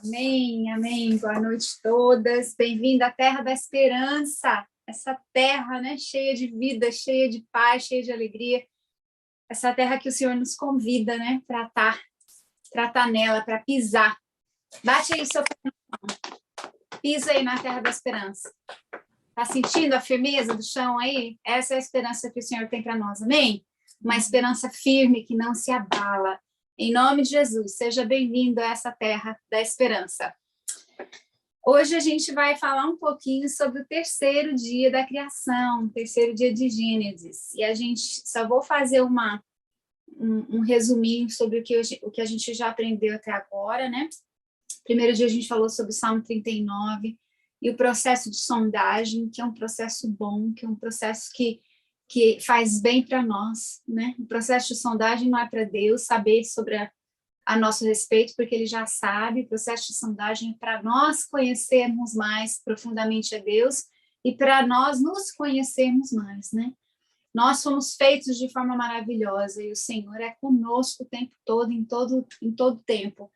Amém, amém. Boa noite a todas. Bem-vindo à Terra da Esperança. Essa terra, né, cheia de vida, cheia de paz, cheia de alegria. Essa terra que o Senhor nos convida, né, para estar nela, para pisar. Bate aí seu pé, pisa aí na Terra da Esperança. Tá sentindo a firmeza do chão aí? Essa é a esperança que o Senhor tem para nós, amém? Uma esperança firme que não se abala. Em nome de Jesus, seja bem-vindo a essa terra da esperança. Hoje a gente vai falar um pouquinho sobre o terceiro dia da criação, o terceiro dia de Gênesis. E a gente só vou fazer um resuminho sobre o que a gente já aprendeu até agora, né? Primeiro dia a gente falou sobre o Salmo 39 e o processo de sondagem, que é um processo bom, que é um processo que faz bem para nós, né? O processo de sondagem não é para Deus saber sobre a nosso respeito, porque ele já sabe. O processo de sondagem é para nós conhecermos mais profundamente a Deus e para nós nos conhecermos mais, né? Nós somos feitos de forma maravilhosa e o Senhor é conosco o tempo todo, em todo tempo.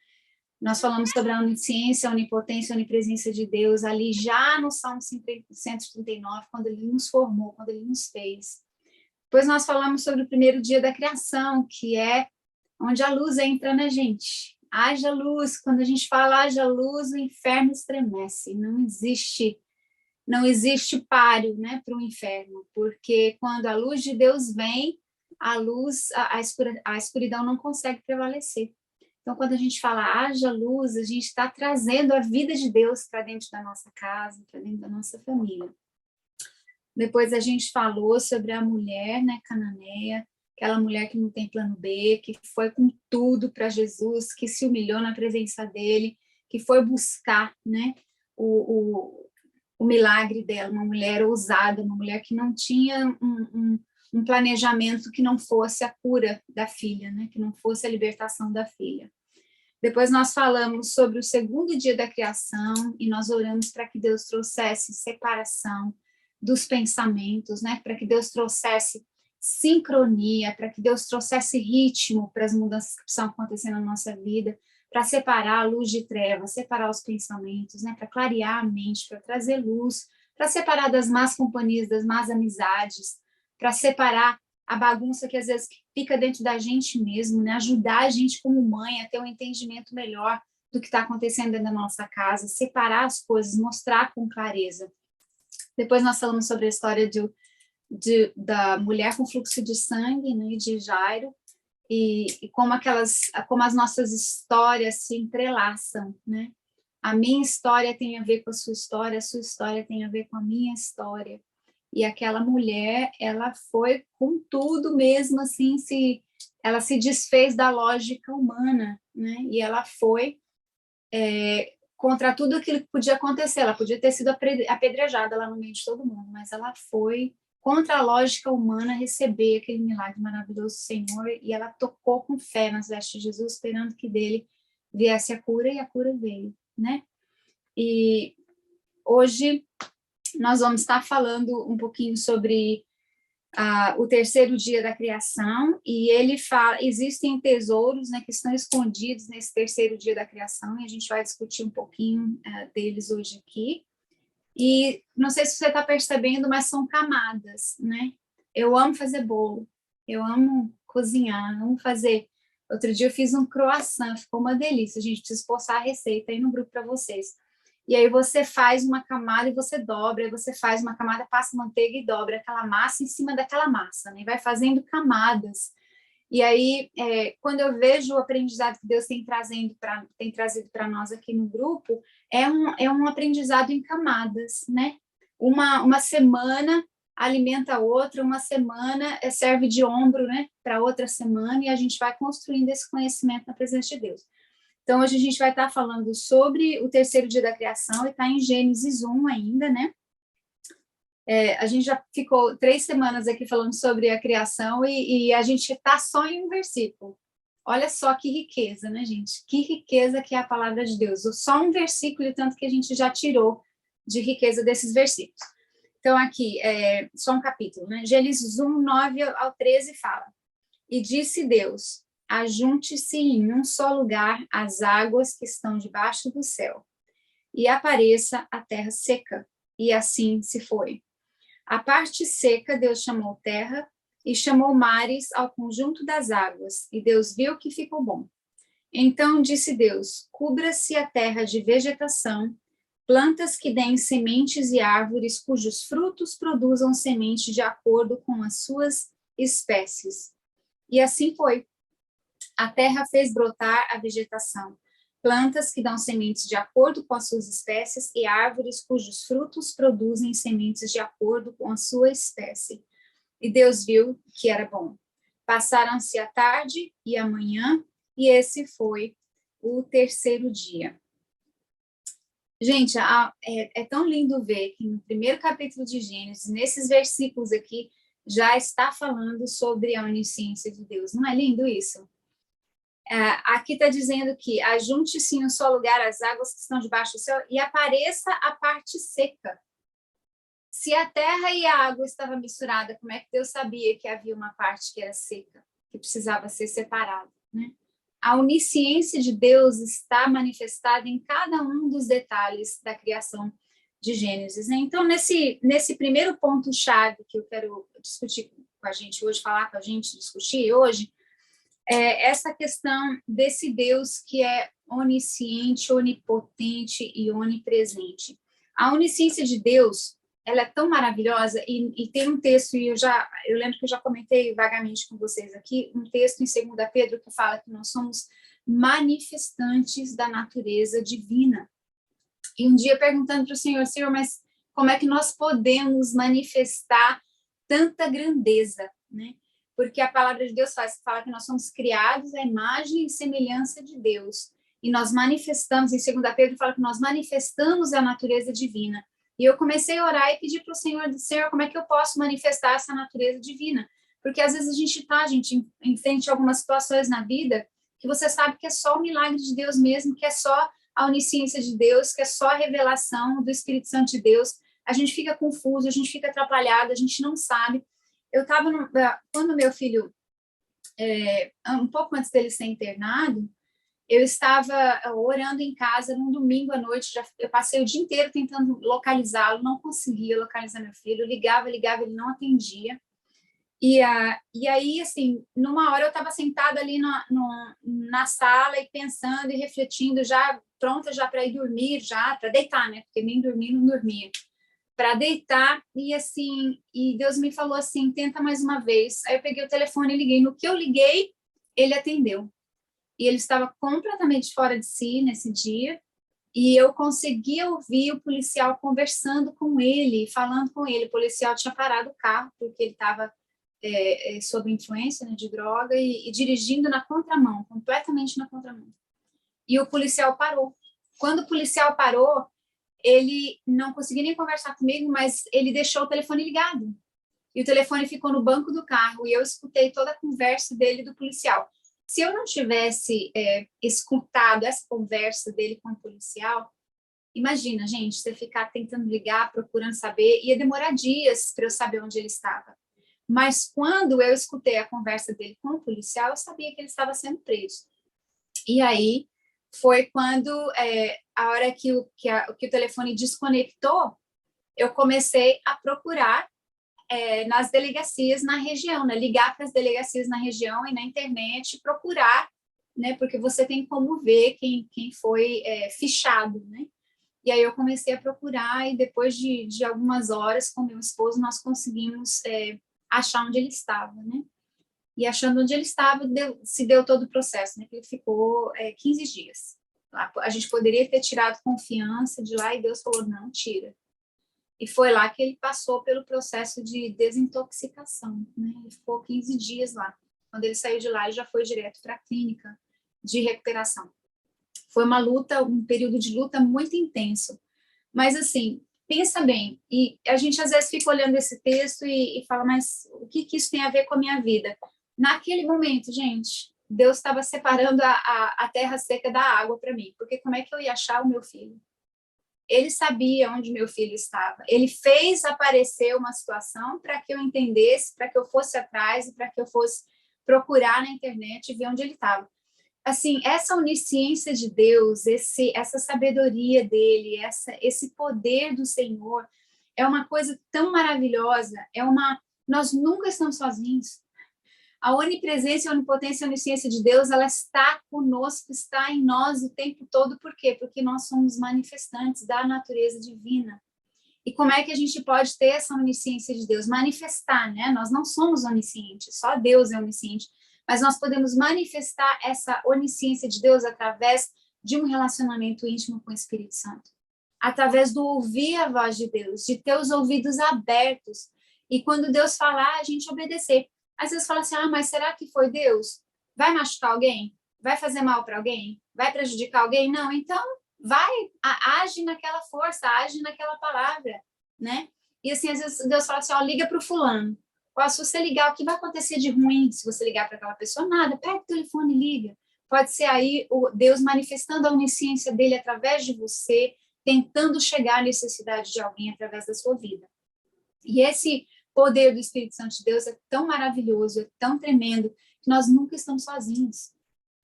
Nós falamos sobre a onisciência, a onipotência, a onipresença de Deus, ali já no Salmo 139, quando ele nos formou, quando ele nos fez. Depois nós falamos sobre o primeiro dia da criação, que é onde a luz entra, né, gente? Haja luz. Quando a gente fala haja luz, o inferno estremece. Não existe páreo, né, para o inferno, porque quando a luz de Deus vem, a escuridão não consegue prevalecer. Então, quando a gente fala haja luz, a gente está trazendo a vida de Deus para dentro da nossa casa, para dentro da nossa família. Depois a gente falou sobre a mulher, né, cananeia, aquela mulher que não tem plano B, que foi com tudo para Jesus, que se humilhou na presença dele, que foi buscar, né, o milagre dela, uma mulher ousada, uma mulher que não tinha um planejamento que não fosse a cura da filha, né, que não fosse a libertação da filha. Depois nós falamos sobre o segundo dia da criação e nós oramos para que Deus trouxesse separação dos pensamentos, né, para que Deus trouxesse sincronia, para que Deus trouxesse ritmo para as mudanças que precisam acontecer na nossa vida, para separar a luz de trevas, separar os pensamentos, né, para clarear a mente, para trazer luz, para separar das más companhias, das más amizades, para separar a bagunça que às vezes fica dentro da gente mesmo, né, ajudar a gente como mãe a ter um entendimento melhor do que está acontecendo dentro da nossa casa, separar as coisas, mostrar com clareza. Depois nós falamos sobre a história da mulher com fluxo de sangue, né, de Jairo, e como as nossas histórias se entrelaçam, né? A minha história tem a ver com a sua história tem a ver com a minha história. E aquela mulher, ela foi com tudo mesmo, assim, ela se desfez da lógica humana, né? E ela foi contra tudo aquilo que podia acontecer. Ela podia ter sido apedrejada lá no meio de todo mundo, mas ela foi contra a lógica humana receber aquele milagre maravilhoso do Senhor, e ela tocou com fé nas vestes de Jesus, esperando que dele viesse a cura, e a cura veio, né? E hoje nós vamos estar falando um pouquinho sobre o terceiro dia da criação, e ele fala, existem tesouros, né, que estão escondidos nesse terceiro dia da criação, e a gente vai discutir um pouquinho deles hoje aqui. E não sei se você está percebendo, mas são camadas, né? Eu amo fazer bolo, eu amo cozinhar, amo fazer. Outro dia eu fiz um croissant, ficou uma delícia. A gente precisa postar a receita aí no grupo para vocês. E aí você faz uma camada e você dobra, aí você faz uma camada, passa manteiga e dobra aquela massa em cima daquela massa, né? E vai fazendo camadas. E aí, quando eu vejo o aprendizado que Deus tem trazido para nós aqui no grupo, é um aprendizado em camadas, né? Uma semana alimenta a outra, uma semana serve de ombro, né, para outra semana, e a gente vai construindo esse conhecimento na presença de Deus. Então, hoje a gente vai estar falando sobre o terceiro dia da criação, e está em Gênesis 1 ainda, né? A gente já ficou 3 semanas aqui falando sobre a criação e a gente está só em um versículo. Olha só que riqueza, né, gente? Que riqueza que é a palavra de Deus. Só um versículo, tanto que a gente já tirou de riqueza desses versículos. Então, aqui, só um capítulo, né? Gênesis 1, 9 ao 13 fala: E disse Deus, ajunte-se em um só lugar as águas que estão debaixo do céu, e apareça a terra seca. E assim se foi. A parte seca Deus chamou terra, e chamou mares ao conjunto das águas, e Deus viu que ficou bom. Então disse Deus: cubra-se a terra de vegetação, plantas que deem sementes e árvores cujos frutos produzam semente de acordo com as suas espécies. E assim foi. A terra fez brotar a vegetação, plantas que dão sementes de acordo com as suas espécies e árvores cujos frutos produzem sementes de acordo com a sua espécie. E Deus viu que era bom. Passaram-se a tarde e a manhã, e esse foi o terceiro dia. Gente, é tão lindo ver que no primeiro capítulo de Gênesis, nesses versículos aqui, já está falando sobre a onisciência de Deus. Não é lindo isso? Aqui está dizendo que ajunte-se em um só lugar as águas que estão debaixo do céu e apareça a parte seca. Se a terra e a água estavam misturadas, como é que Deus sabia que havia uma parte que era seca, que precisava ser separada, né? A onisciência de Deus está manifestada em cada um dos detalhes da criação de Gênesis, né? Então, nesse primeiro ponto-chave que eu quero discutir com a gente hoje, falar com a gente, discutir hoje, é essa questão desse Deus que é onisciente, onipotente e onipresente. A onisciência de Deus, ela é tão maravilhosa, e tem um texto, e eu lembro que eu já comentei vagamente com vocês aqui, um texto em 2 Pedro que fala que nós somos manifestantes da natureza divina. E um dia perguntando para o Senhor, mas como é que nós podemos manifestar tanta grandeza, né? Porque a palavra de Deus fala que nós somos criados à imagem e semelhança de Deus. E nós manifestamos, em 2 Pedro fala que nós manifestamos a natureza divina. E eu comecei a orar e pedir para o Senhor, como é que eu posso manifestar essa natureza divina? Porque às vezes a gente enfrenta algumas situações na vida que você sabe que é só o milagre de Deus mesmo, que é só a onisciência de Deus, que é só a revelação do Espírito Santo de Deus. A gente fica confuso, a gente fica atrapalhado, a gente não sabe. Eu estava, quando meu filho, um pouco antes dele ser internado, eu estava orando em casa num domingo à noite, eu passei o dia inteiro tentando localizá-lo, não conseguia localizar meu filho, ligava, ele não atendia. E aí, assim, numa hora eu estava sentada ali na sala e pensando e refletindo, já pronta já para ir dormir, já para deitar, né? Porque nem dormir não dormia. Para deitar, e assim, e Deus me falou assim, tenta mais uma vez. Aí eu peguei o telefone e liguei. No que eu liguei, ele atendeu. E ele estava completamente fora de si nesse dia, e eu conseguia ouvir o policial conversando com ele, falando com ele. O policial tinha parado o carro, porque ele estava sob influência, né, de droga, e dirigindo na contramão, completamente na contramão. E o policial parou. Quando o policial parou, ele não conseguia nem conversar comigo, mas ele deixou o telefone ligado. E o telefone ficou no banco do carro, e eu escutei toda a conversa dele do policial. Se eu não tivesse escutado essa conversa dele com o policial, imagina, gente, você ficar tentando ligar, procurando saber, ia demorar dias para eu saber onde ele estava. Mas quando eu escutei a conversa dele com o policial, eu sabia que ele estava sendo preso. E aí foi quando, a hora que o telefone desconectou, eu comecei a procurar nas delegacias na região, né? Ligar para as delegacias na região e na internet, procurar, né? Porque você tem como ver quem foi fichado, né? E aí eu comecei a procurar, e depois de algumas horas com meu esposo, nós conseguimos achar onde ele estava, né? E achando onde ele estava, se deu todo o processo, né? Que ele ficou 15 dias. A gente poderia ter tirado confiança de lá, e Deus falou, não, tira. E foi lá que ele passou pelo processo de desintoxicação, né? Ele ficou 15 dias lá. Quando ele saiu de lá, ele já foi direto para a clínica de recuperação. Foi uma luta, um período de luta muito intenso. Mas, assim, pensa bem, e a gente às vezes fica olhando esse texto e fala, mas o que isso tem a ver com a minha vida? Naquele momento, gente, Deus estava separando a terra seca da água para mim, porque como é que eu ia achar o meu filho? Ele sabia onde meu filho estava. Ele fez aparecer uma situação para que eu entendesse, para que eu fosse atrás e para que eu fosse procurar na internet e ver onde ele estava. Assim, essa onisciência de Deus, essa sabedoria dele, esse poder do Senhor, é uma coisa tão maravilhosa, nós nunca estamos sozinhos. A onipresença, a onipotência e a onisciência de Deus, ela está conosco, está em nós o tempo todo. Por quê? Porque nós somos manifestantes da natureza divina. E como é que a gente pode ter essa onisciência de Deus? Manifestar, né? Nós não somos oniscientes, só Deus é onisciente. Mas nós podemos manifestar essa onisciência de Deus através de um relacionamento íntimo com o Espírito Santo. Através do ouvir a voz de Deus, de ter os ouvidos abertos. E quando Deus falar, a gente obedecer. Às vezes fala assim, mas será que foi Deus? Vai machucar alguém? Vai fazer mal para alguém? Vai prejudicar alguém? Não, então age naquela força, age naquela palavra, né? E assim, às vezes Deus fala assim, liga para o fulano. Se você ligar, o que vai acontecer de ruim se você ligar para aquela pessoa? Nada, pega o telefone e liga. Pode ser aí Deus manifestando a onisciência dele através de você, tentando chegar à necessidade de alguém através da sua vida. E esse poder do Espírito Santo de Deus é tão maravilhoso, é tão tremendo, que nós nunca estamos sozinhos.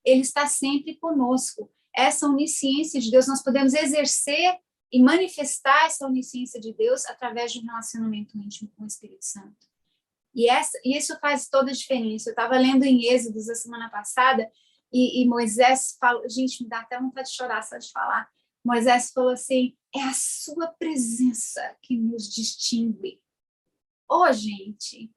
Ele está sempre conosco. Essa onisciência de Deus, nós podemos exercer e manifestar essa onisciência de Deus através de um relacionamento íntimo com o Espírito Santo. E isso faz toda a diferença. Eu estava lendo em Êxodos a semana passada, e Moisés falou, gente, me dá até vontade de chorar só de falar. Moisés falou assim, é a sua presença que nos distingue. Gente,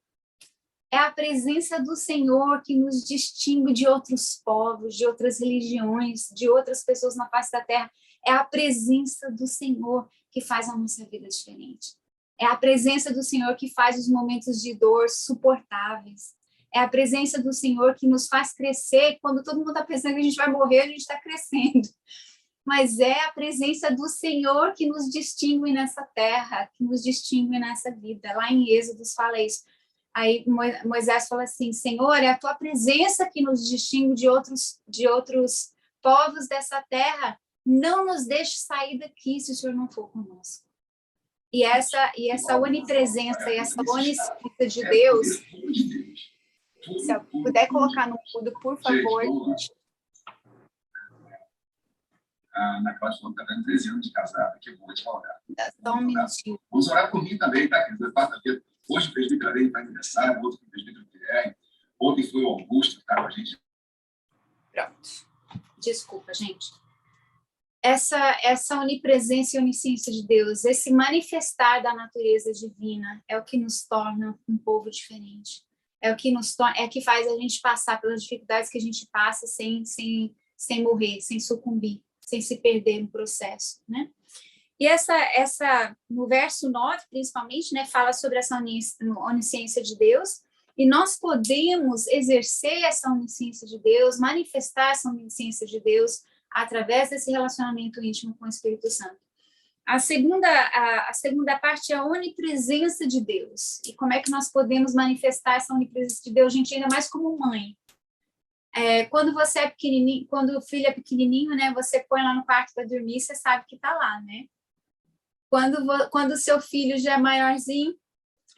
é a presença do Senhor que nos distingue de outros povos, de outras religiões, de outras pessoas na face da terra. É a presença do Senhor que faz a nossa vida diferente. É a presença do Senhor que faz os momentos de dor suportáveis. É a presença do Senhor que nos faz crescer. Quando todo mundo está pensando que a gente vai morrer, a gente está crescendo. Mas é a presença do Senhor que nos distingue nessa terra, que nos distingue nessa vida. Lá em Êxodos fala isso. Aí Moisés fala assim, Senhor, é a tua presença que nos distingue de outros povos dessa terra. Não nos deixe sair daqui se o Senhor não for conosco. E essa onipresença e essa onisciência de Deus, se eu puder colocar no mudo, por favor. Na Cláudia falou que está dando 13 anos de casada, que bom te falar. Só um minutinho. Vamos orar por mim também, tá, querida? Hoje o presbítero Arei está aniversário, outro presbítero Guilherme, ontem foi o Augusto que está com a gente. Pronto. Desculpa, gente. Essa onipresença e onisciência de Deus, esse manifestar da natureza divina é o que nos torna um povo diferente. É o que que faz a gente passar pelas dificuldades que a gente passa sem morrer, sem sucumbir, sem se perder no processo, né? E no verso 9, principalmente, né, fala sobre essa onisciência de Deus, e nós podemos exercer essa onisciência de Deus, manifestar essa onisciência de Deus através desse relacionamento íntimo com o Espírito Santo. A segunda parte é a onipresença de Deus. E como é que nós podemos manifestar essa onipresença de Deus, gente, ainda mais como mãe? Quando você é pequenininho, quando o filho é pequenininho, né, você põe lá no quarto para dormir, você sabe que está lá, né? Quando o seu filho já é maiorzinho,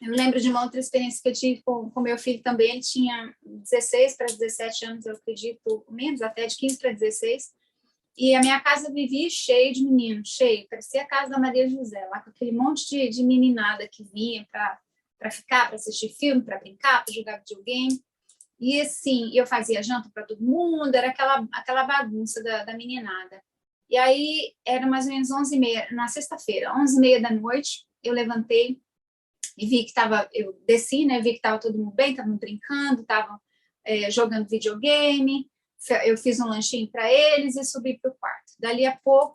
eu lembro de uma outra experiência que eu tive com meu filho também, ele tinha 16 para 17 anos, eu acredito, menos, até de 15 para 16, e a minha casa vivia cheia de meninos, cheio, parecia a casa da Maria José, lá com aquele monte de meninada que vinha para ficar, para assistir filme, para brincar, para jogar videogame. E assim, eu fazia janta para todo mundo, era aquela bagunça da meninada. E aí, era mais ou menos 11h30, na sexta-feira, 11h30 da noite, eu levantei e vi que eu desci, né, vi que estava todo mundo bem, estavam brincando, estavam jogando videogame, eu fiz um lanchinho para eles e subi para o quarto. Dali a pouco,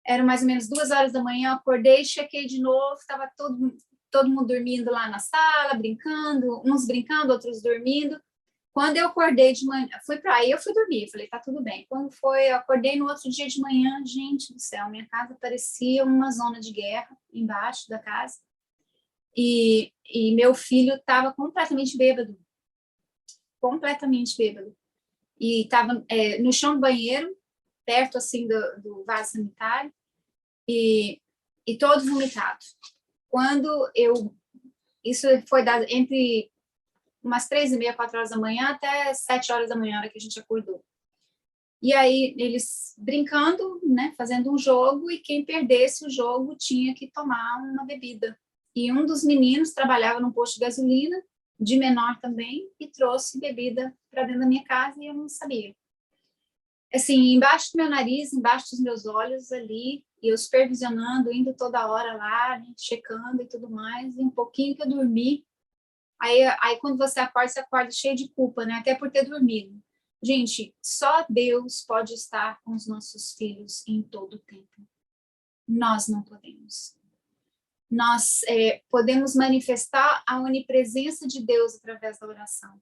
era mais ou menos 2h da manhã, eu acordei, chequei de novo, estava todo mundo dormindo lá na sala, brincando, uns brincando, outros dormindo. Quando eu acordei de manhã, eu fui dormir, falei, tá tudo bem. Eu acordei no outro dia de manhã, gente do céu, minha casa parecia uma zona de guerra embaixo da casa. E meu filho estava completamente bêbado. E estava no chão do banheiro, perto assim do vaso sanitário, e todo vomitado. Isso foi dado entre umas 3h30, 4 horas da manhã, até 7 horas da manhã, a hora que a gente acordou. E aí, eles brincando, né, fazendo um jogo, e quem perdesse o jogo tinha que tomar uma bebida. E um dos meninos trabalhava num posto de gasolina, de menor também, e trouxe bebida para dentro da minha casa, e eu não sabia. Assim, embaixo do meu nariz, embaixo dos meus olhos ali, e eu supervisionando, indo toda hora lá, né, checando e tudo mais, e um pouquinho que eu dormi. Aí quando você acorda cheio de culpa, né, até por ter dormido. Gente, só Deus pode estar com os nossos filhos em todo o tempo. Nós não podemos. Nós podemos manifestar a onipresença de Deus através da oração.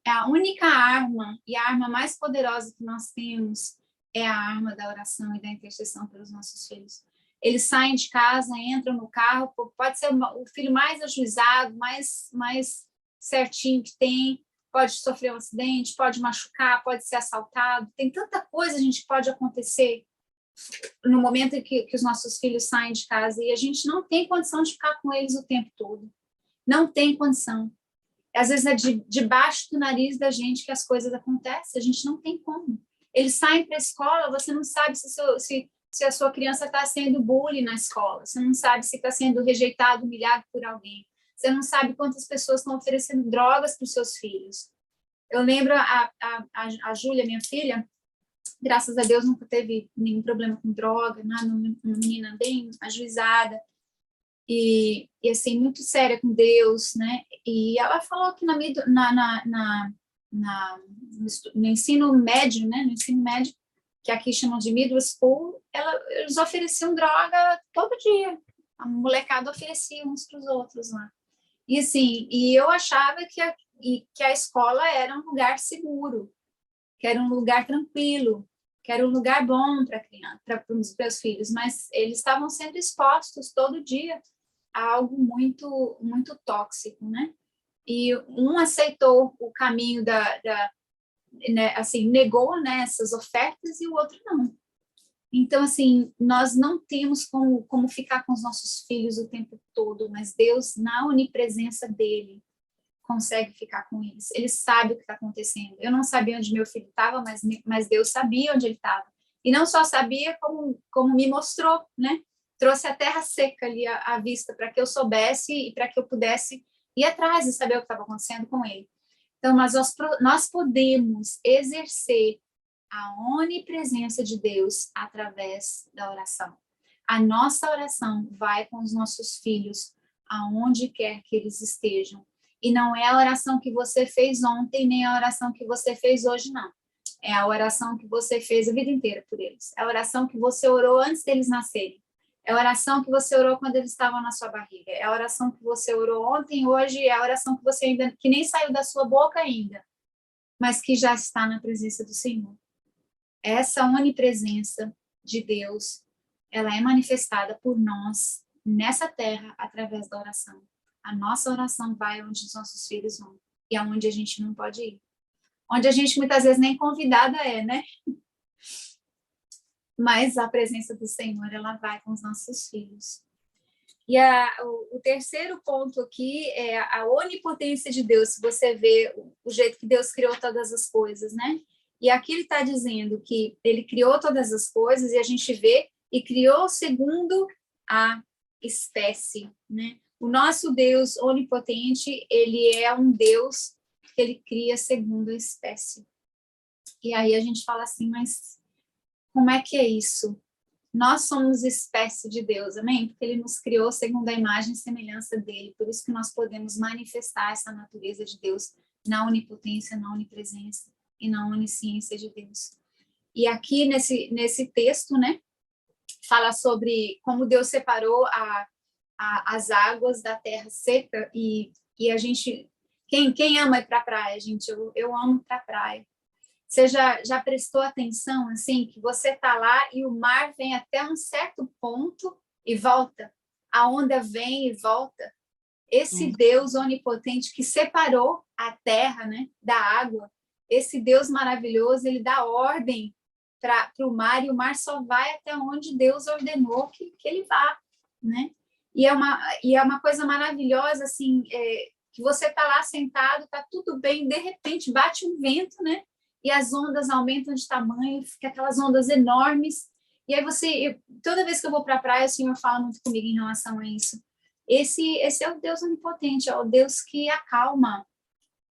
É a única arma, e a arma mais poderosa que nós temos é a arma da oração e da intercessão pelos nossos filhos. Eles saem de casa, entram no carro, pode ser o filho mais ajuizado, mais certinho que tem, pode sofrer um acidente, pode machucar, pode ser assaltado, tem tanta coisa, gente, que pode acontecer no momento em que os nossos filhos saem de casa, e a gente não tem condição de ficar com eles o tempo todo. Não tem condição. Às vezes é debaixo do nariz da gente que as coisas acontecem, a gente não tem como. Eles saem para a escola, você não sabe se a sua criança está sendo bullying na escola, você não sabe se está sendo rejeitado, humilhado por alguém, você não sabe quantas pessoas estão oferecendo drogas para os seus filhos. Eu lembro a Júlia, minha filha, graças a Deus nunca teve nenhum problema com droga, nada, uma menina bem ajuizada, e assim, muito séria com Deus, né? E ela falou que no ensino médio, né? No ensino médio, que aqui chamam de middle school, eles ofereciam droga todo dia. A molecada oferecia uns para os outros lá. E assim, e eu achava que a escola era um lugar seguro, que era um lugar tranquilo, que era um lugar bom para os meus filhos, mas eles estavam sendo expostos todo dia a algo muito, muito tóxico, né? E um aceitou o caminho né, assim, negou, né, essas ofertas, e o outro não. Então, assim, nós não temos como ficar com os nossos filhos o tempo todo, mas Deus, na onipresença dele, consegue ficar com eles. Ele sabe o que está acontecendo. Eu não sabia onde meu filho estava, mas Deus sabia onde ele estava. E não só sabia, como me mostrou, né? Trouxe a terra seca ali à vista para que eu soubesse e para que eu pudesse ir atrás e saber o que estava acontecendo com ele. Então, mas nós podemos exercer a onipresença de Deus através da oração. A nossa oração vai com os nossos filhos aonde quer que eles estejam. E não é a oração que você fez ontem, nem a oração que você fez hoje, não. É a oração que você fez a vida inteira por eles. É a oração que você orou antes deles nascerem. É a oração que você orou quando eles estavam na sua barriga. É a oração que você orou ontem, hoje. É a oração que você ainda, que nem saiu da sua boca ainda, mas que já está na presença do Senhor. Essa onipresença de Deus, ela é manifestada por nós nessa terra através da oração. A nossa oração vai onde os nossos filhos vão e aonde a gente não pode ir. Onde a gente muitas vezes nem convidada é, né? Mas a presença do Senhor, ela vai com os nossos filhos. E o terceiro ponto aqui é a onipotência de Deus. Se você vê o jeito que Deus criou todas as coisas, né? E aqui ele está dizendo que ele criou todas as coisas, e a gente vê, e criou segundo a espécie, né? O nosso Deus onipotente, ele é um Deus que ele cria segundo a espécie. E aí a gente fala assim, mas como é que é isso? Nós somos espécie de Deus, amém? Porque ele nos criou segundo a imagem e semelhança dele, por isso que nós podemos manifestar essa natureza de Deus na onipotência, na onipresença e na onisciência de Deus. E aqui nesse texto, né, fala sobre como Deus separou as águas da terra seca, e a gente, quem ama ir para a praia, gente? Eu amo ir para a praia. Você já prestou atenção, assim, que você está lá e o mar vem até um certo ponto e volta? A onda vem e volta. Esse Deus onipotente que separou a terra, né, da água, esse Deus maravilhoso, ele dá ordem para o mar, e o mar só vai até onde Deus ordenou que ele vá, né? E é uma coisa maravilhosa, assim, que você está lá sentado, está tudo bem, de repente bate um vento, né? E as ondas aumentam de tamanho, fica aquelas ondas enormes. E aí toda vez que eu vou para a praia, o Senhor fala muito comigo em relação a isso. Esse é o Deus onipotente, é o Deus que acalma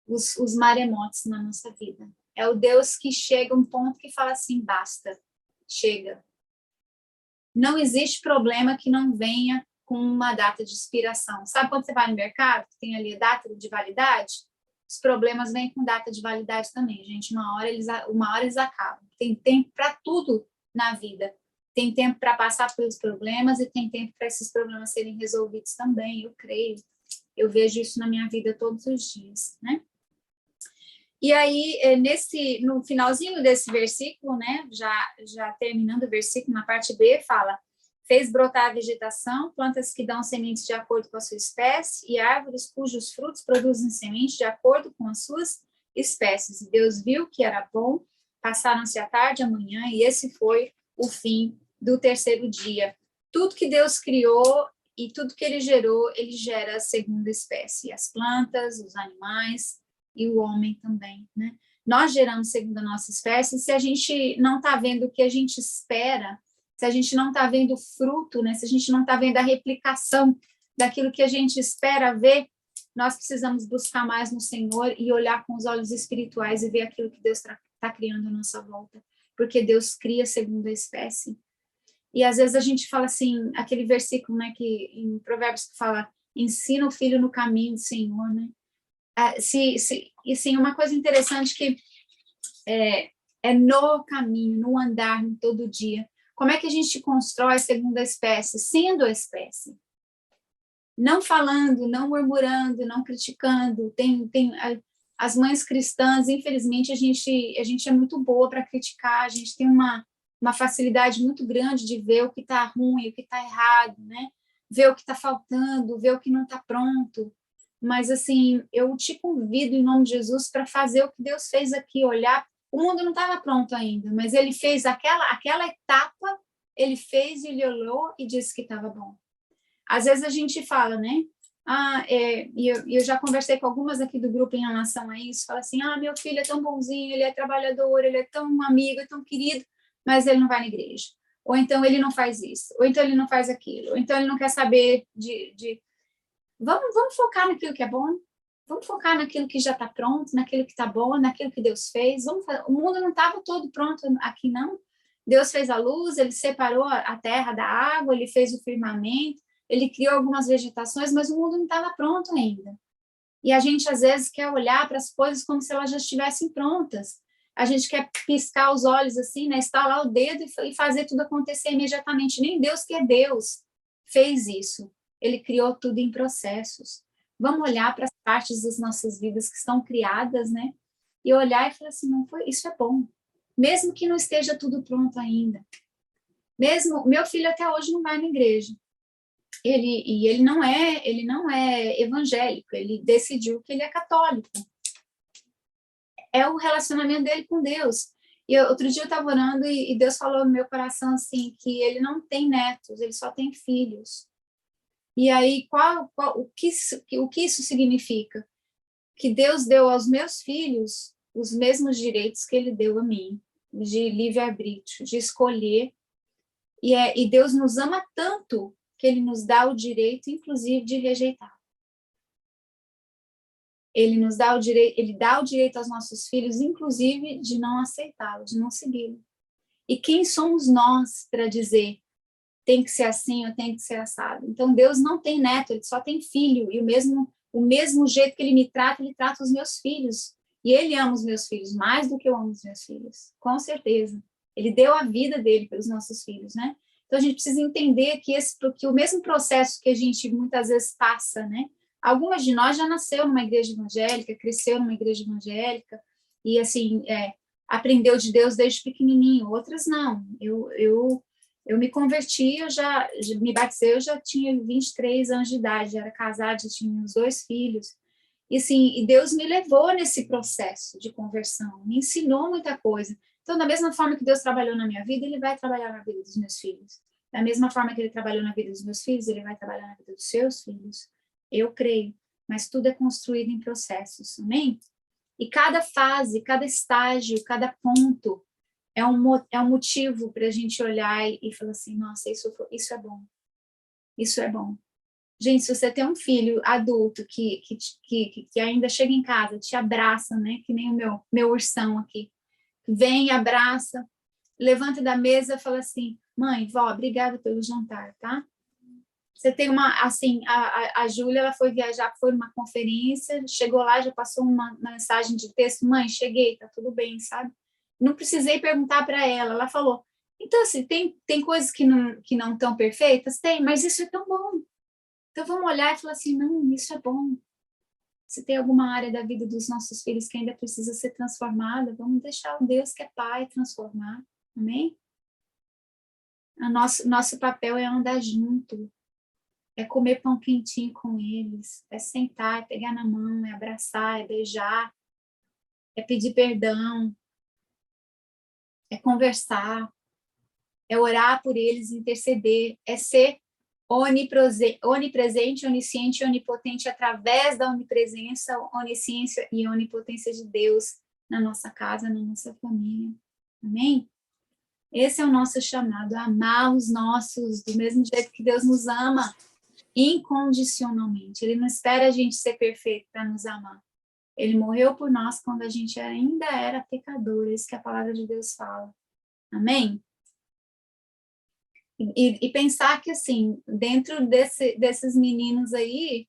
os maremotos na nossa vida. É o Deus que chega a um ponto que fala assim, basta, chega. Não existe problema que não venha com uma data de expiração. Sabe quando você vai no mercado, tem ali a data de validade? Os problemas vêm com data de validade também, gente. Uma hora eles acabam. Tem tempo para tudo na vida. Tem tempo para passar pelos problemas e tem tempo para esses problemas serem resolvidos também, eu creio. Eu vejo isso na minha vida todos os dias, né? E aí, no finalzinho desse versículo, né, já terminando o versículo, na parte B, fala: fez brotar a vegetação, plantas que dão sementes de acordo com a sua espécie, e árvores cujos frutos produzem sementes de acordo com as suas espécies. E Deus viu que era bom, passaram-se a tarde e a manhã, e esse foi o fim do terceiro dia. Tudo que Deus criou e tudo que ele gerou, ele gera a segunda espécie, as plantas, os animais, e o homem também, né? Nós geramos segundo a nossa espécie, se a gente não está vendo o que a gente espera, se a gente não está vendo o fruto, né? Se a gente não está vendo a replicação daquilo que a gente espera ver, nós precisamos buscar mais no Senhor e olhar com os olhos espirituais e ver aquilo que Deus está criando à nossa volta, porque Deus cria segundo a espécie. E às vezes a gente fala assim, aquele versículo, né, que em Provérbios que fala, ensina o filho no caminho do Senhor, né? E sim, uma coisa interessante que é no caminho, no andar, no todo dia. Como é que a gente constrói a segunda espécie? Sendo a espécie. Não falando, não murmurando, não criticando. As mães cristãs, infelizmente, a gente é muito boa para criticar, a gente tem uma facilidade muito grande de ver o que está ruim, o que está errado, né? Ver o que está faltando, ver o que não está pronto. Mas, assim, eu te convido, em nome de Jesus, para fazer o que Deus fez aqui, olhar. O mundo não estava pronto ainda, mas ele fez aquela etapa, ele fez e ele olhou e disse que estava bom. Às vezes a gente fala, né? E eu já conversei com algumas aqui do grupo em relação a isso, fala assim, meu filho é tão bonzinho, ele é trabalhador, ele é tão amigo, é tão querido, mas ele não vai na igreja. Ou então ele não faz isso, ou então ele não faz aquilo, ou então ele não quer saber de... Vamos focar naquilo que é bom, vamos focar naquilo que já está pronto, naquilo que está bom, naquilo que Deus fez. O mundo não estava todo pronto aqui, não. Deus fez a luz, ele separou a terra da água, ele fez o firmamento, ele criou algumas vegetações, mas o mundo não estava pronto ainda. E a gente, às vezes, quer olhar para as coisas como se elas já estivessem prontas. A gente quer piscar os olhos assim, né, estalar o dedo e fazer tudo acontecer imediatamente. Nem Deus, que é Deus, fez isso. Ele criou tudo em processos. Vamos olhar para as partes das nossas vidas que estão criadas, né? E olhar e falar assim, não foi, isso é bom. Mesmo que não esteja tudo pronto ainda. Mesmo, meu filho até hoje não vai na igreja. Ele não é evangélico, ele decidiu que ele é católico. É o relacionamento dele com Deus. E outro dia eu estava orando e Deus falou no meu coração assim, que ele não tem netos, ele só tem filhos. E aí, o que isso significa? Que Deus deu aos meus filhos os mesmos direitos que ele deu a mim, de livre-arbítrio, de escolher. E Deus nos ama tanto que ele nos dá o direito, inclusive, de rejeitar. Ele dá o direito aos nossos filhos, inclusive, de não aceitá-lo, de não segui-lo. E quem somos nós para dizer tem que ser assim ou tem que ser assado? Então, Deus não tem neto, ele só tem filho, e o mesmo jeito que ele trata os meus filhos. E ele ama os meus filhos mais do que eu amo os meus filhos, com certeza. Ele deu a vida dele pelos nossos filhos, né? Então, a gente precisa entender que o mesmo processo que a gente muitas vezes passa, né? Algumas de nós já nasceu numa igreja evangélica, cresceu numa igreja evangélica, e assim, aprendeu de Deus desde pequenininho. Outras não. Eu me converti, eu já me batizei, eu já tinha 23 anos de idade, já era casada, já tinha os 2 filhos. E assim, e Deus me levou nesse processo de conversão, me ensinou muita coisa. Então, da mesma forma que Deus trabalhou na minha vida, ele vai trabalhar na vida dos meus filhos. Da mesma forma que ele trabalhou na vida dos meus filhos, ele vai trabalhar na vida dos seus filhos. Eu creio. mas tudo é construído em processos, amém? E cada fase, cada estágio, cada ponto é um motivo para a gente olhar e falar assim, nossa, isso é bom, isso é bom. Gente, se você tem um filho adulto que ainda chega em casa, te abraça, né? Que nem o meu ursão aqui. Vem, abraça, levanta da mesa e fala assim, mãe, vó, obrigada pelo jantar, tá? Você tem assim, a Júlia, ela foi viajar, foi numa conferência, chegou lá, já passou uma mensagem de texto, mãe, cheguei, tá tudo bem, sabe? Não precisei perguntar para ela falou, então, assim, tem coisas que não estão perfeitas? Tem, mas isso é tão bom. Então, vamos olhar e falar assim, não, isso é bom. Se tem alguma área da vida dos nossos filhos que ainda precisa ser transformada, vamos deixar o Deus que é Pai transformar, amém? Nosso papel é andar junto, é comer pão quentinho com eles, é sentar, é pegar na mão, é abraçar, é beijar, é pedir perdão, é conversar, é orar por eles, interceder, é ser onipresente, onisciente e onipotente através da onipresença, onisciência e onipotência de Deus na nossa casa, na nossa família. Amém? Esse é o nosso chamado, amar os nossos do mesmo jeito que Deus nos ama, incondicionalmente. Ele não espera a gente ser perfeito para nos amar. Ele morreu por nós quando a gente ainda era pecador, isso que a palavra de Deus fala. Amém? E pensar que, assim, dentro desses meninos aí,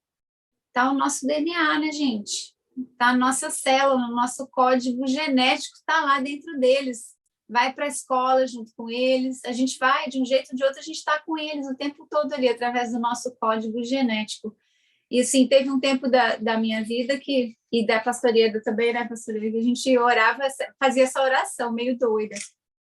tá o nosso DNA, né, gente? Tá a nossa célula, o nosso código genético está lá dentro deles. Vai para a escola junto com eles, a gente vai, de um jeito ou de outro, a gente está com eles o tempo todo ali, através do nosso código genético. E, assim, teve um tempo da minha vida e da pastoreira também, né, pastoreira, que a gente orava, fazia essa oração meio doida.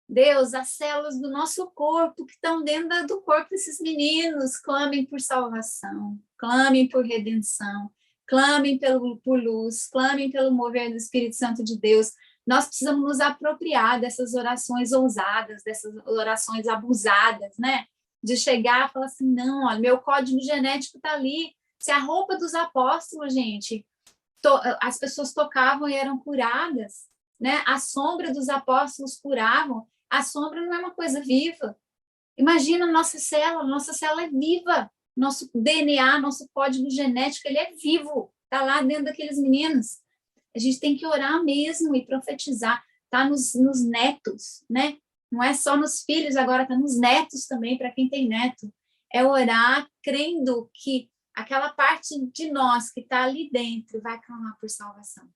Deus, as células do nosso corpo que estão dentro do corpo desses meninos, clamem por salvação, clamem por redenção, clamem por luz, clamem pelo mover do Espírito Santo de Deus. Nós precisamos nos apropriar dessas orações ousadas, dessas orações abusadas, né? De chegar e falar assim, não, olha, meu código genético está ali. Se a roupa dos apóstolos, gente, as pessoas tocavam e eram curadas, né? A sombra dos apóstolos curavam. A sombra não é uma coisa viva. Imagina nossa célula é viva. Nosso DNA, nosso código genético, ele é vivo. Está lá dentro daqueles meninos. A gente tem que orar mesmo e profetizar. Está nos netos, né? Não é só nos filhos, agora está nos netos também, para quem tem neto. É orar crendo que aquela parte de nós que está ali dentro vai clamar por salvação.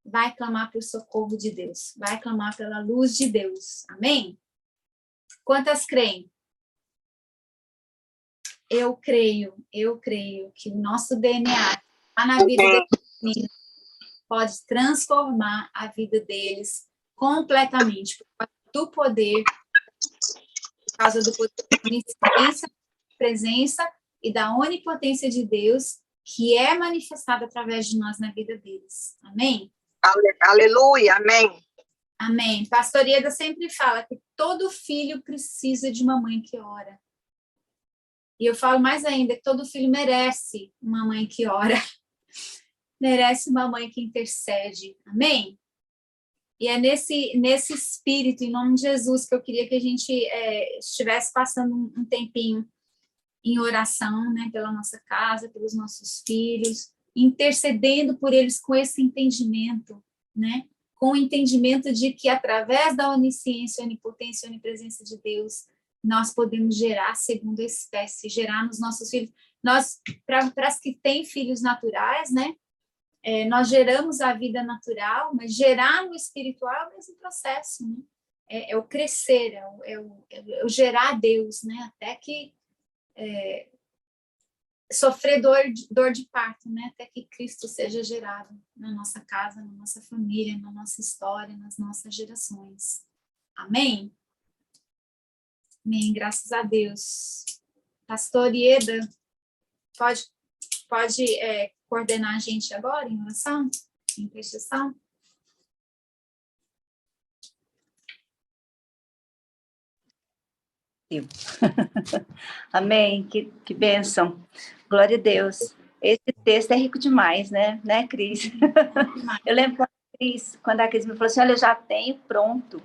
Vai clamar por socorro de Deus. Vai clamar pela luz de Deus. Amém? Quantas creem? Eu creio que o nosso DNA está na vida deles, pode transformar a vida deles completamente, por causa do poder da onisciência, presença e da onipotência de Deus, que é manifestada através de nós na vida deles. Amém? Aleluia, amém. Amém. Pastor Ieda sempre fala que todo filho precisa de uma mãe que ora. E eu falo mais ainda, que todo filho merece uma mãe que ora. Merece uma mãe que intercede. Amém? E é nesse espírito, em nome de Jesus, que eu queria que a gente estivesse passando um tempinho em oração, né, pela nossa casa, pelos nossos filhos, intercedendo por eles com esse entendimento, né? Com o entendimento de que através da onisciência, onipotência e onipresença de Deus, nós podemos gerar segundo a espécie, gerar nos nossos filhos. Nós, para as que têm filhos naturais, né? Nós geramos a vida natural, mas gerar no espiritual é o mesmo processo, né? É o crescer, é o gerar Deus, né? Até que sofrer dor de parto, né? Até que Cristo seja gerado na nossa casa, na nossa família, na nossa história, nas nossas gerações. Amém? Amém, graças a Deus. Pastor Ieda, pode coordenar a gente agora em oração, em intercessão? Amém, que bênção. Glória a Deus. Esse texto é rico demais, né, Cris? Eu lembro quando a Cris me falou assim, olha, eu já tenho pronto.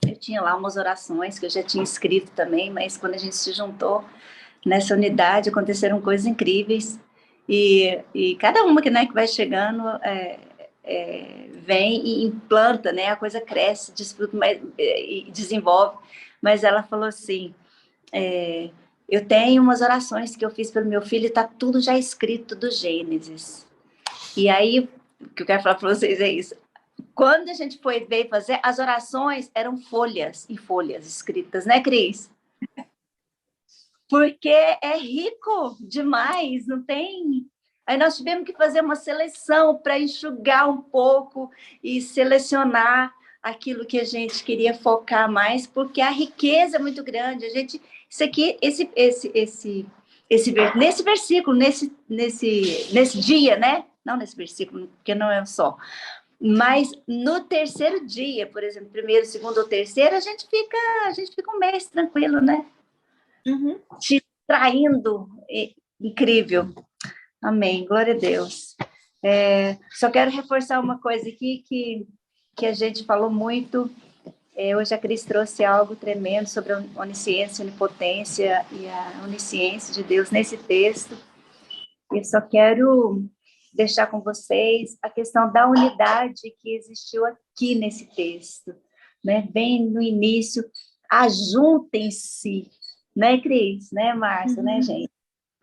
Eu tinha lá umas orações que eu já tinha escrito também, mas quando a gente se juntou nessa unidade, aconteceram coisas incríveis. E cada uma que, né, que vai chegando vem e implanta, né? A coisa cresce, desfruta, e desenvolve. Mas ela falou assim, eu tenho umas orações que eu fiz pelo meu filho e está tudo já escrito do Gênesis. E aí, o que eu quero falar para vocês é isso. Quando a gente veio fazer, as orações eram folhas e folhas escritas, né, Cris? Porque é rico demais, não tem... Aí nós tivemos que fazer uma seleção para enxugar um pouco e selecionar aquilo que a gente queria focar mais, porque a riqueza é muito grande. A gente, isso aqui, nesse versículo, nesse dia, né? Não nesse versículo, porque não é só. Mas no terceiro dia, por exemplo, primeiro, segundo ou terceiro, a gente fica um mês tranquilo, né? Uhum. Te traindo, incrível. Amém, glória a Deus. Só quero reforçar uma coisa aqui que a gente falou muito. Hoje a Cris trouxe algo tremendo sobre a onisciência, onipotência e a onisciência de Deus nesse texto. Eu só quero deixar com vocês a questão da unidade que existiu aqui nesse texto, né? Bem no início, ajuntem-se, né, Cris? Né, Márcia? Né, gente?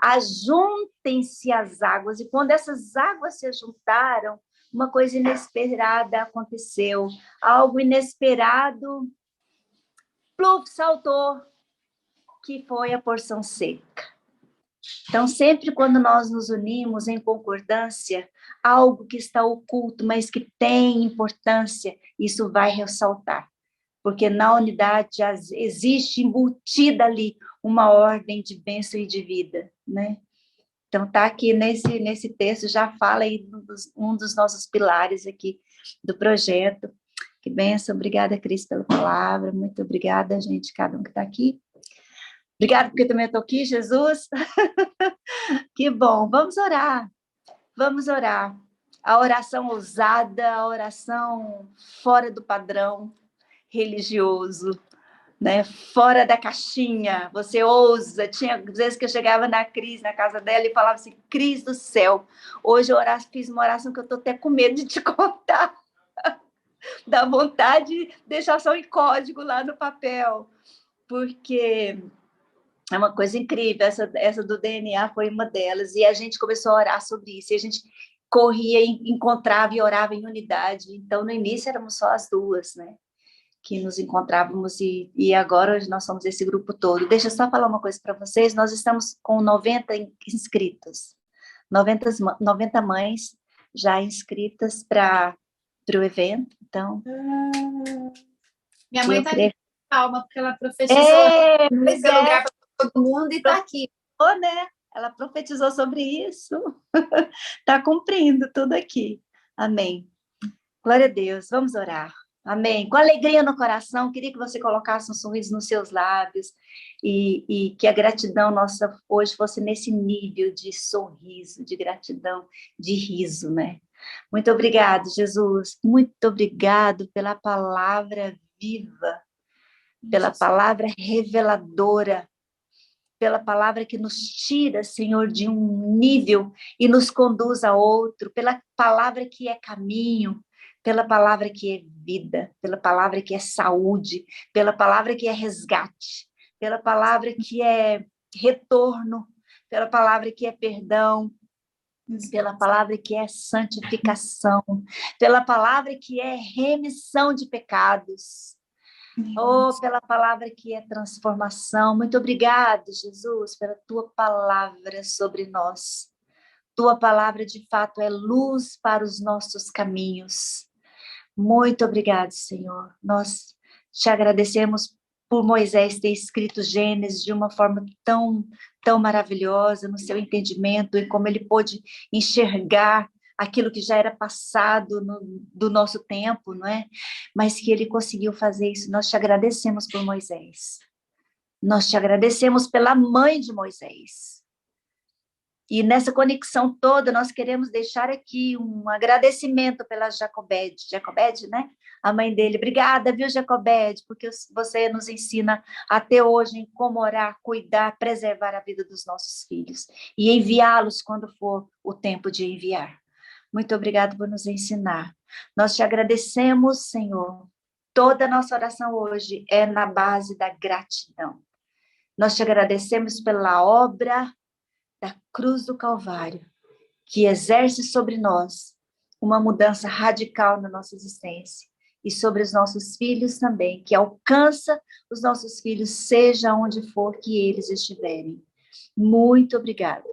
Ajuntem-se as águas, e quando essas águas se juntaram, uma coisa inesperada aconteceu, algo inesperado, pluf, saltou, que foi a porção seca. Então, sempre quando nós nos unimos em concordância, algo que está oculto, mas que tem importância, isso vai ressaltar. Porque na unidade já existe embutida ali uma ordem de bênção e de vida, né? Então, está aqui nesse texto, já fala aí um dos nossos pilares aqui do projeto. Que bênção, obrigada, Cris, pela palavra, muito obrigada, gente, cada um que está aqui. Obrigada porque eu também estou aqui, Jesus. Que bom, vamos orar. Vamos orar. A oração ousada, a oração fora do padrão religioso, né? Fora da caixinha. Você ousa. Tinha vezes que eu chegava na Cris, na casa dela, e falava assim, Cris do céu, hoje eu fiz uma oração que eu estou até com medo de te contar. Dá vontade de deixar só em código lá no papel. Porque... é uma coisa incrível, essa do DNA foi uma delas, e a gente começou a orar sobre isso, e a gente corria, encontrava e orava em unidade. Então, no início éramos só as duas, né, que nos encontrávamos, e agora nós somos esse grupo todo. Deixa eu só falar uma coisa para vocês, nós estamos com 90 inscritos, 90 mães já inscritas para o evento, então... Minha mãe está aqui, calma, porque ela profetizou esse lugar para todo mundo e está aqui. Né? Ela profetizou sobre isso. Está cumprindo tudo aqui. Amém. Glória a Deus. Vamos orar. Amém. Com alegria no coração, queria que você colocasse um sorriso nos seus lábios e que a gratidão nossa hoje fosse nesse nível de sorriso, de gratidão, de riso, né? Muito obrigado, Jesus. Muito obrigado pela palavra viva, pela palavra reveladora, pela palavra que nos tira, Senhor, de um nível e nos conduz a outro, pela palavra que é caminho, pela palavra que é vida, pela palavra que é saúde, pela palavra que é resgate, pela palavra que é retorno, pela palavra que é perdão, pela palavra que é santificação, pela palavra que é remissão de pecados, pela palavra que é transformação. Muito obrigado, Jesus, pela tua palavra sobre nós. Tua palavra, de fato, é luz para os nossos caminhos. Muito obrigado, Senhor. Nós te agradecemos por Moisés ter escrito Gênesis de uma forma tão maravilhosa, no seu entendimento, e como ele pôde enxergar aquilo que já era passado do nosso tempo, não é? Mas que ele conseguiu fazer isso. Nós te agradecemos por Moisés. Nós te agradecemos pela mãe de Moisés. E nessa conexão toda, nós queremos deixar aqui um agradecimento pela Jacobede. Jacobede, né? A mãe dele. Obrigada, viu, Jacobede, porque você nos ensina até hoje em como orar, cuidar, preservar a vida dos nossos filhos e enviá-los quando for o tempo de enviar. Muito obrigada por nos ensinar. Nós te agradecemos, Senhor. Toda a nossa oração hoje é na base da gratidão. Nós te agradecemos pela obra da cruz do Calvário, que exerce sobre nós uma mudança radical na nossa existência e sobre os nossos filhos também, que alcança os nossos filhos, seja onde for que eles estiverem. Muito obrigado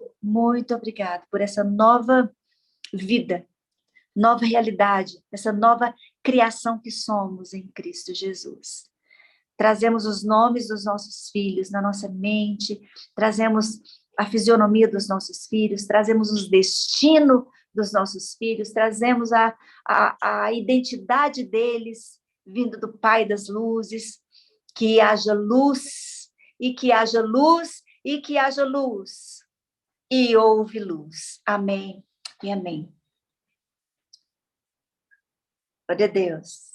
por essa nova vida, nova realidade, essa nova criação que somos em Cristo Jesus. Trazemos os nomes dos nossos filhos na nossa mente, trazemos a fisionomia dos nossos filhos, trazemos o destino dos nossos filhos, trazemos a identidade deles vindo do Pai das luzes, que haja luz, e que haja luz, e que haja luz, e houve luz. Amém e amém. Glória a Deus.